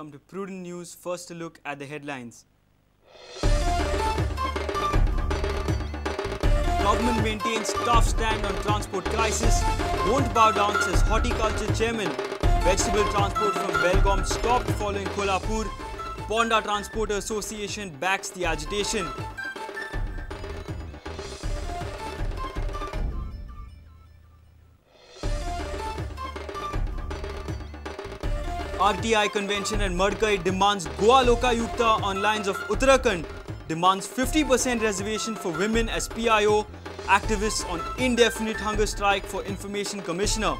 welcome to Prudent News. First a look at the headlines. Government maintains tough stand on transport crisis. Won't bow down, says horticulture chairman. Vegetable transport from Belgaum stopped following Kolhapur. Ponda Transporter Association backs the agitation. RTI convention at Madkai demands Goa Lokayukta on lines of Uttarakhand. Demands 50% reservation for women as PIO. Activists on indefinite hunger strike for Information Commissioner.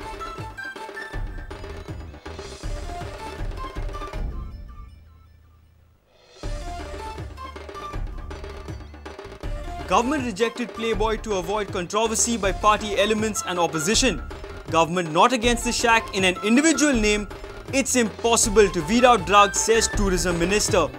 Government rejected Playboy to avoid controversy by party elements and opposition. Government not against the shack in an individual name. It's impossible to weed out drugs, says Tourism Minister.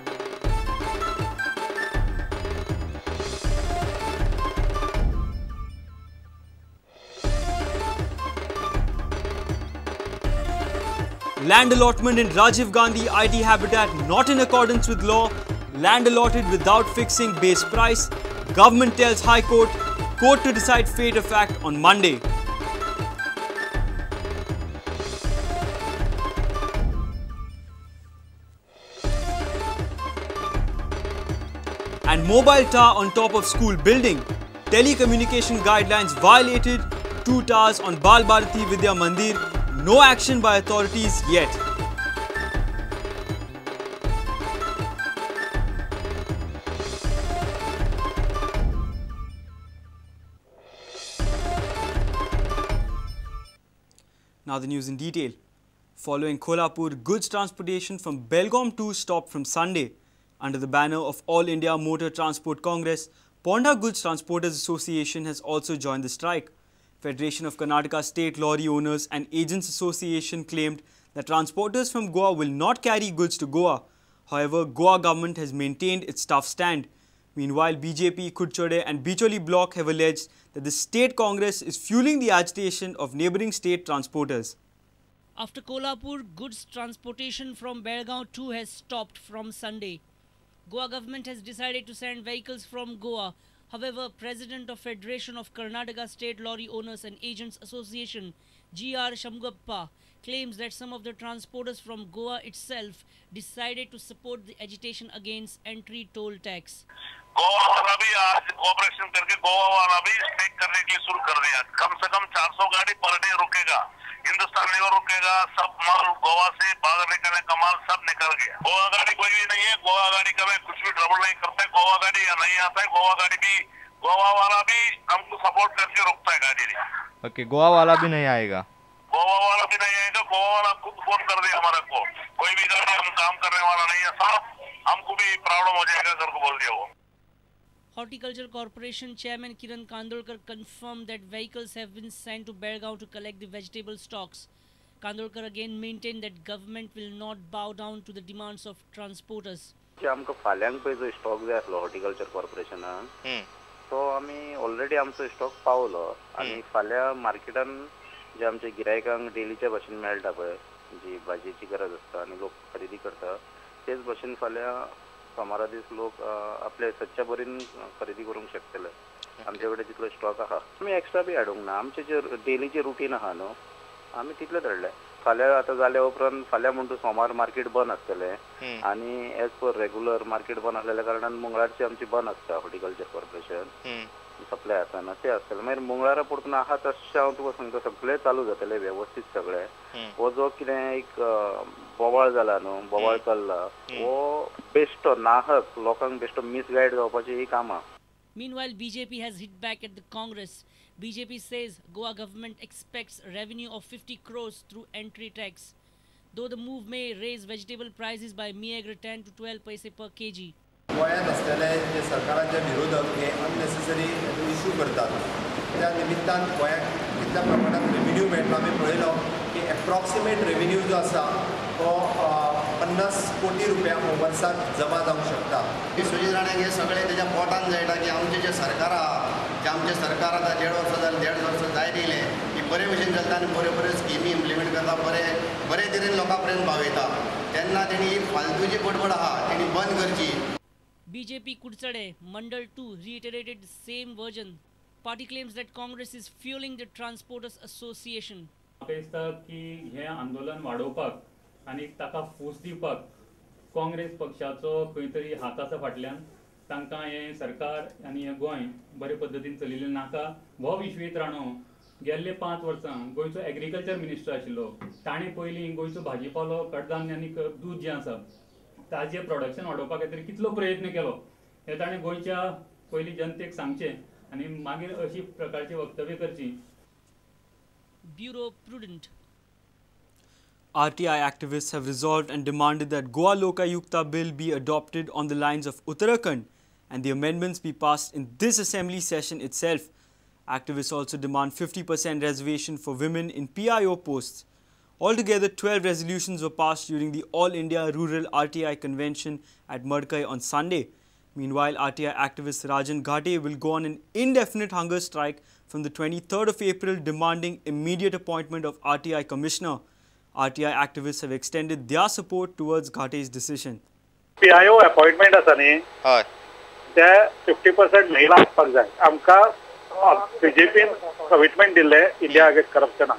Land allotment in Rajiv Gandhi IT habitat not in accordance with law. Land allotted without fixing base price. Government tells High Court to decide fate of act on Monday. And mobile tower on top of school building. Telecommunication guidelines violated. 2 towers on Bal Bharati Vidya Mandir. No action by authorities yet. Now the news in detail. Following Kolhapur, goods transportation from Belgaum 2 stopped from Sunday. Under the banner of All India Motor Transport Congress, Ponda Goods Transporters Association has also joined the strike. Federation of Karnataka State Lorry Owners and Agents Association claimed that transporters from Goa will not carry goods to Goa. However, Goa government has maintained its tough stand. Meanwhile, BJP, Kudchode and Bicholi bloc have alleged that the state congress is fueling the agitation of neighbouring state transporters. After Kolhapur, goods transportation from Belgaum 2 has stopped from Sunday. Goa government has decided to send vehicles from Goa. However, President of Federation of Karnataka State Lorry Owners and Agents Association, G.R. Shamgappa, claims that some of the transporters from Goa itself decided to support the agitation against entry toll tax. Goa वाला भी आज cooperation करके गोवा वाला भी strike करने के लिए शुरू कर दिया। कम से कम 400 गाड़ी पर डे रुकेगा। हिंदुस्तान लीवर रुकेगा। सब माल गोवा से बाहर निकलने का माल सब निकल गया। गोवा गाड़ी कोई भी नहीं है। गोवा गाड़ी का कुछ भी ट्रबल नहीं करते। गोवा गाड़ी या नहीं आता है। गोवा गाड़ी भी गोवा वाला भी हमको सपोर्ट करके रुकता है गाड़ी। ओके, गोवा वाला भी नहीं आएगा। गोवा वाला भी नहीं आएगा। गोवा वाला खुद फोन कर दिया हमारे को, कोई भी गाड़ी हम काम करने वाला नहीं है साहब, हमको भी प्रॉब्लम हो जाएगा करके बोल दिया वो। Horticulture Corporation Chairman Kiran Kandolkar confirmed that vehicles have been sent to Belgaum to collect the vegetable stocks. Kandolkar again maintained that government will not bow down to the demands of transporters. आमकां फाल्यांक पळय जो stock जाय आसलो horticulture कॉर्पोरेशनान तो आमी already आमचो stock Paulo आनी फाल्यां मार्केटान जे आमचे गिरायकांक डेलीच्या भाशेन मेळटा पळय जी भाजयेची गरज आसता आनी लोक खरेदी करता तेच भाशेन फाल्यां सोमारा दीस लोक आपले सदच्या बरेन खरेदी करूंक शकतले। आमचे कडेन तितलो स्टॉक आहा, आमी एक्स्ट्रा बी हाडूंक ना। आमचे जे डेलीचे रुटीन आहा न्हू आमी तितलेच हाडले। फाल्यां आतां जाल्या उपरांत फाल्यां म्हणटा सोमार मार्केट बंद आसतलें आनी एज पर रेग्युलर मार्केट बंद आसलेल्या कारणान मंगळारची आमची बंद आसता हॉर्टिकल्चर कॉर्पोरेशन सप्लाय आसतना तें आसतलें। मागीर मंगळारा परतून आहा तशें हांव तुका सांगता सगळें चालू जातलें वेवस्थीत सगळें। हो जो कितें एक बोवाळ जाला न्हू बोवाळ चल्ला हो बेश्टो नाहक लोकांक बेश्टो मिसगायड जावपाची ही कामां। Meanwhile, BJP has hit back at the Congress. BJP says Goa government expects revenue of 50 crores through entry tax. Though the move may raise vegetable prices by mere 10 to 12 paise per kg. गोंयांत आसलेले जे सरकाराचे विरोधक हे unnecessary issue करतात त्या निमित्तान गोंयाक कितल्या प्रमाणात रेव्हेन्यू मेळटा आमी पळयलो की एप्रॉक्सिमेट रेव्हेन्यू जो आसा तो 50 कोटी रुपया वर्साक जमा जावंक शकता। सुजीत राणाक हे सगळे तेज्या पोटान जायटा की आमचे जे सरकार आहा जे आमचे सरकार आतां 1.5 वर्सां जालें 1.5 वर्सां जायत येयले की बरे भशेन चलता आनी बरे बरे स्किमी इम्प्लिमेंट करता बरे तरेन लोकां पर्यंत पावयता। तेन्ना तेणी ही फालतूची बडबड आहा तेणी बंद करची. BJP Kudsade, Mandal 2 reiterated same version. Party claims that Congress is fueling the Transporters Association. म्हाका दिसता की हे आंदोलन वाडोवपाक आनी ताका फूस दिवपाक काँग्रेस पक्षाचो खंय तरी हात आसा फाटल्यान. तांकां हे सरकार आनी हे गोंय बरे पद्दतीन चलिल्लें नाका. हो विश्वेत राणो गेल्ले 5 वर्सां गोंयचो एग्रीकल्चर मिनिस्टर आशिल्लो. ताणें पयलीं गोंयचो भाजीपालो, कडधान्य आनी दूद जें आसा ताजें प्रोडक्शन वाडोवपा खातीर कितलो प्रयत्न केलो हें ताणें गोंयच्या पयलीं जनतेक सांगचें आनी मागीर अशी प्रकारची वक्तव्य करची. Bureau Prudent. RTI activists have resolved and demanded that Goa Lokayukta bill be adopted on the lines of Uttarakhand and the amendments be passed in this assembly session itself. Activists also demand 50% reservation for women in PIO posts. Altogether, 12 resolutions were passed during the All India Rural RTI convention at Madkai on Sunday. Meanwhile, RTI activist Rajan Ghate will go on an indefinite hunger strike from the 23rd of April, demanding immediate appointment of RTI commissioner. RTI activists have extended their support towards Ghate's decision. PIO appointment आसा न्ही ते 50% महिला आसपाक जाय. आमकां BJPन commitment दिल्ले India against करप्शनाक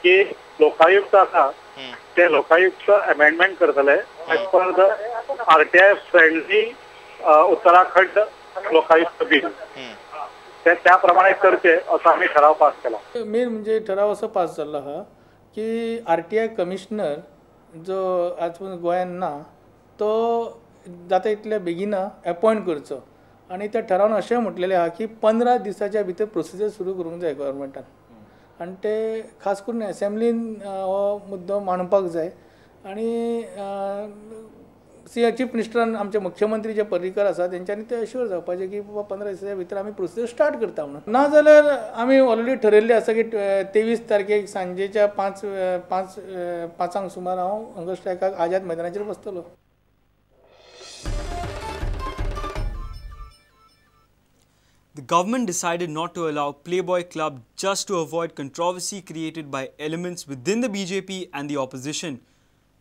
की लोकायुक्त आसा ते लोकायुक्त अमेंडमेंट करतले as per the RTI friendly Uttarakhand Lokayukta bill. ते त्या प्रमाणे करचे असो आमी ठराव पास केला. मेन म्हणजे ठराव असो पास जाल्लो आहा की RTI कमिशनर जो आज गोंयांत ना तो जाता इतल्या बेगिना अपॉयंट करचो आनी त्या ठरावान अशें म्हटलेलें आहा की 15 दिसाच्या भितर प्रोसिजर सुरू करूंक जाय गव्हर्मेंटान आनी ते खास करून असेंब्लीन हो मुद्दो मांडपाक जाय. आनी चीफ मिनिस्टरान आमचे मुख्यमंत्री जे पर्रीकर आसा तेंच्यांनी ते अश्युअर जावपाचें की बाबा 15 दिसाच्या भितर आमी प्रोसिजर स्टार्ट करता म्हणून. ना जाल्यार आमी ऑलरेडी ठरयल्लें आसा की 23 तारखेक सांजेच्या 5 सुमार हांव हंगर स्ट्रायकाक आझाद मैदानाचेर बसतलो. The government decided not to allow Playboy Club just to avoid controversy created by elements within the BJP and the opposition.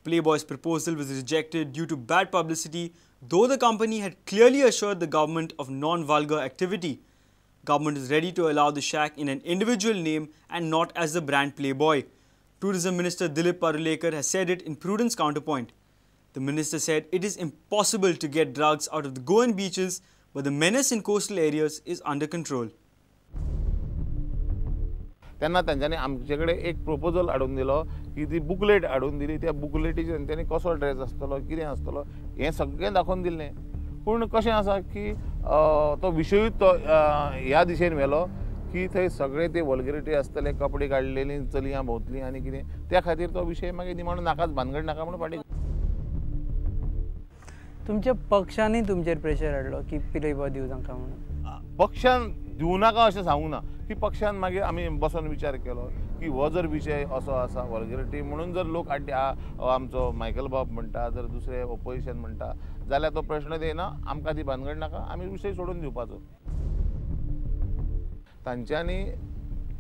Playboy's proposal was rejected due to bad publicity, though the company had clearly assured the government of non-vulgar activity. Government is ready to allow the shack in an individual name and not as the brand Playboy. Tourism Minister Dilip Parulekar has said it in Prudence Counterpoint. The minister said it is impossible to get drugs out of the Goan beaches, but the menace in coastal areas is under control. तेन्ना तांच्यांनी आमचे कडेन एक proposal हाडून दिलो की ती booklet हाडून दिली. त्या बुकलेटीचेर तेंच्यांनी कसो ड्रेस आसतलो कितें आसतलो हें सगळें दाखोवन दिल्लें. पूण कशें आसा की तो विशयूच तो ह्या दिशेन व्हेलो की थंय सगळे ते वल्गरिटी आसतले, कपडे काडलेलीं चलयां भोंवतलीं आनी कितें त्या खातीर तो विशय मागीर निमाणो नाकाच भानगड नाका म्हणून फाटीं. तुमच्या पक्षांनी तुमचेर प्रेशर हाडलो की प्लेबॉय दिवं तांकां म्हणून? पक्षान दिवं नाका अशें सांगूंक ना. की पक्षान मागीर आमी बसून विचार केलो की हो जर विशय असो आसा वल्गरिटी म्हणून जर लोक आमचो मायकल बाब म्हणटा जर दुसरे ओपोजिशन म्हणटा जाल्यार तो प्रश्न येना. आमकां ती भानगड नाका, आमी विशय सोडून दिवपाचो. तांच्यांनी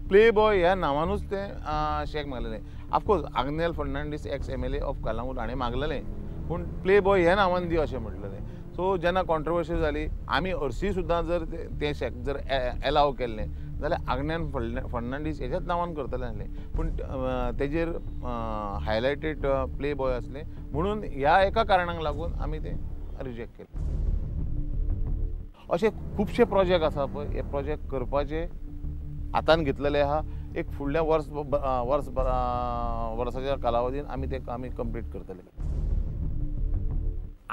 प्लेबॉय ह्या नांवानूच तें शेक मागलेलें. Of course Agnel Fernandes ex MLA of Calangute हाणें मागलेलें पूण प्लेबॉय ह्या नांवान दी अशें म्हटलेलें. सो जेन्ना कॉन्ट्रोवर्सी जाली आमी हरशीं सुद्दां जर तें शेक जर एलाव केल्लें जाल्यार आग्नेल फर्नांडीस हेच्याच नांवान करतलें आसलें. पूण तेजेर हायलायटेड प्लेबॉय आसलें म्हणून ह्या एका कारणाक लागून आमी तें रिजेक्ट केलें. अशे खुबशे प्रोजेक्ट आसा पळय हे प्रोजेक्ट करपाचे हातान घेतलेले आहा. एक फुडल्या वर्साच्या कालावधीन आमी ते आमी कंप्लीट करतले.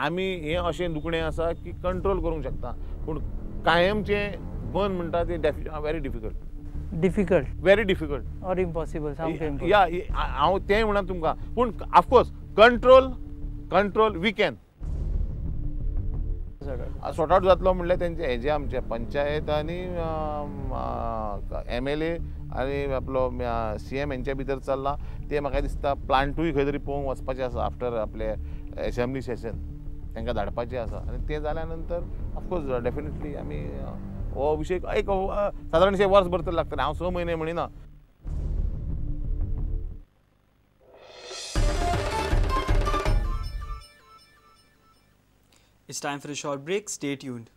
आमी हें अशें दुखणें आसा की कंट्रोल करूंक शकता पूण कायमचें बंद म्हणटा तें very difficult very difficult or impossible सामकें. या हांव तें म्हणा तुमकां पूण of course control we can sort out जातलो म्हणल्यार तेंचे हेजे आमचे पंचायत आनी MLA आनी आपलो CM हेंच्या भितर चल्ला. ते म्हाका दिसता प्लांटूय खंय तरी पळोवंक वचपाचें आसा आफ्टर आपले असेंब्ली सेशन तांकां धाडपाचें आसा आनी तें जाल्या नंतर ऑफकोर्स डेफिनेटली आमी हो विशय एक सादारणशें वर्सभर तर लागतलें. हांव 6 म्हयने म्हणिना. It's time for a short break. Stay tuned.